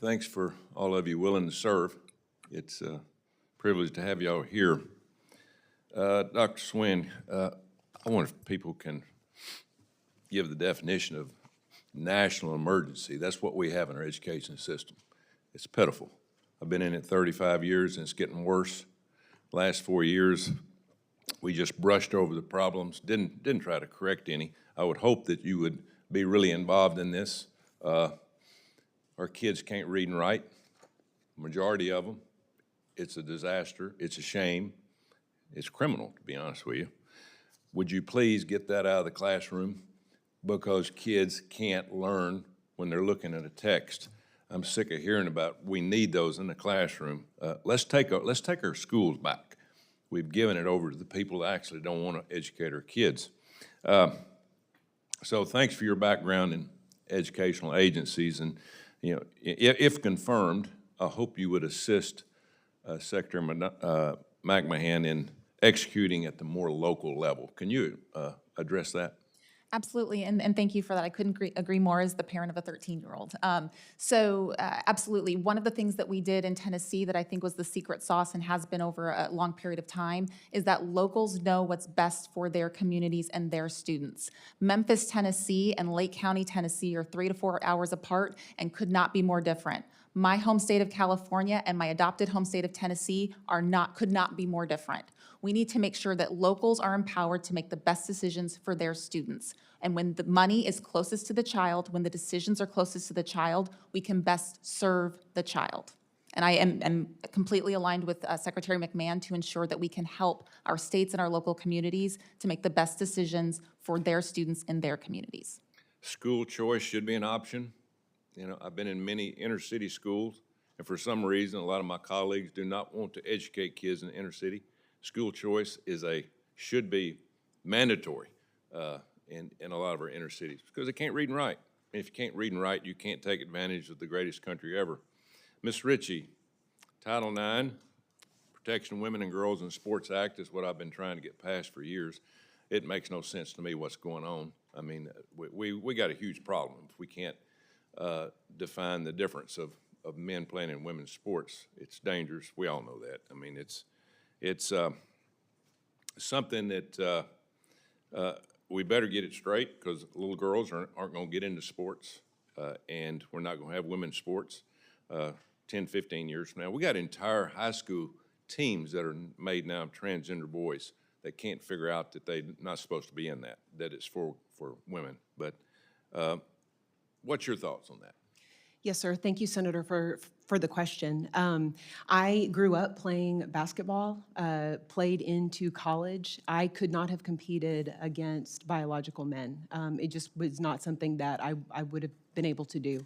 thanks for all of you willing to serve. It's a privilege to have y'all here. Dr. Swin, I wonder if people can give the definition of national emergency. That's what we have in our education system. It's pitiful. I've been in it 35 years and it's getting worse. Last 4 years, we just brushed over the problems, didn't try to correct any. I would hope that you would be really involved in this. Our kids can't read and write, majority of them. It's a disaster, it's a shame, it's criminal, to be honest with you. Would you please get that out of the classroom? Because kids can't learn when they're looking at a text. I'm sick of hearing about we need those in the classroom. Let's take our schools back. We've given it over to the people that actually don't want to educate our kids. So thanks for your background in educational agencies, and if confirmed, I hope you would assist Secretary McMahon in executing at the more local level. Can you address that? Absolutely, and thank you for that. I couldn't agree more as the parent of a 13-year-old. Absolutely, one of the things that we did in Tennessee that I think was the secret sauce and has been over a long period of time is that locals know what's best for their communities and their students. Memphis, Tennessee and Lake County, Tennessee are 3 to 4 hours apart and could not be more different. My home state of California and my adopted home state of Tennessee could not be more different. We need to make sure that locals are empowered to make the best decisions for their students. And when the money is closest to the child, when the decisions are closest to the child, we can best serve the child. And I am completely aligned with Secretary McMahon to ensure that we can help our states and our local communities to make the best decisions for their students in their communities. School choice should be an option. I've been in many inner city schools, and for some reason, a lot of my colleagues do not want to educate kids in the inner city. School choice should be mandatory in a lot of our inner cities because they can't read and write. And if you can't read and write, you can't take advantage of the greatest country ever. Ms. Ritchie, Title IX, Protection of Women and Girls in Sports Act is what I've been trying to get passed for years. It makes no sense to me what's going on. I mean, we got a huge problem if we can't define the difference of men playing in women's sports. It's dangerous. We all know that. I mean, it's something that we better get it straight because little girls aren't going to get into sports, and we're not going to have women's sports 10, 15 years from now. We got entire high school teams that are made now of transgender boys that can't figure out that they're not supposed to be in that it's for women. But what's your thoughts on that? Yes, sir. Thank you, Senator, for the question. I grew up playing basketball, played into college. I could not have competed against biological men. It just was not something that I would have been able to do.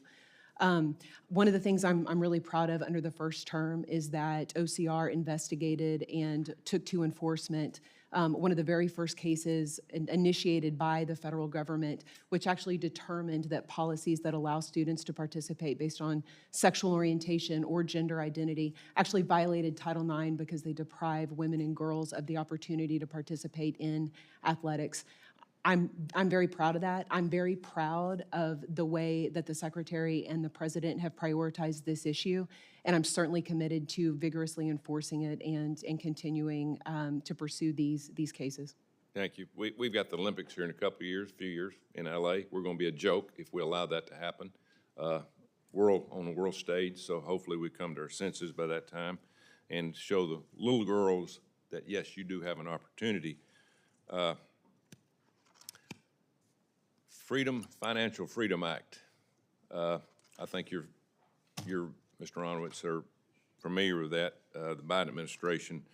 One of the things I'm really proud of under the first term is that OCR investigated and took to enforcement one of the very first cases initiated by the federal government, which actually determined that policies that allow students to participate based on sexual orientation or gender identity actually violated Title IX because they deprive women and girls of the opportunity to participate in athletics. I'm very proud of that. I'm very proud of the way that the Secretary and the President have prioritized this issue, and I'm certainly committed to vigorously enforcing it and continuing to pursue these cases. Thank you. We've got the Olympics here in a few years in LA. We're going to be a joke if we allow that to happen. On the world stage, so hopefully we come to our senses by that time and show the little girls that yes, you do have an opportunity. Financial Freedom Act. I think you're Mr. Ronowitz, are familiar with that. The Biden administration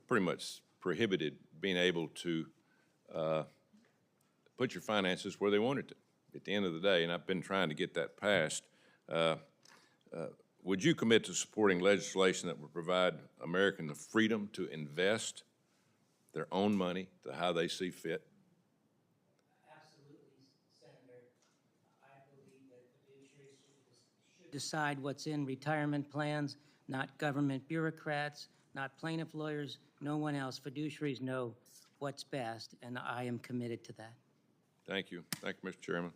pretty much prohibited being able to put your finances where they wanted to at the end of the day, and I've been trying to get that passed. Would you commit to supporting legislation that would provide Americans the freedom to invest their own money to how they see fit? Decide what's in retirement plans, not government bureaucrats, not plaintiff lawyers, no one else. Fiduciaries know what's best, and I am committed to that. Thank you. Thank you, Mr. Chairman.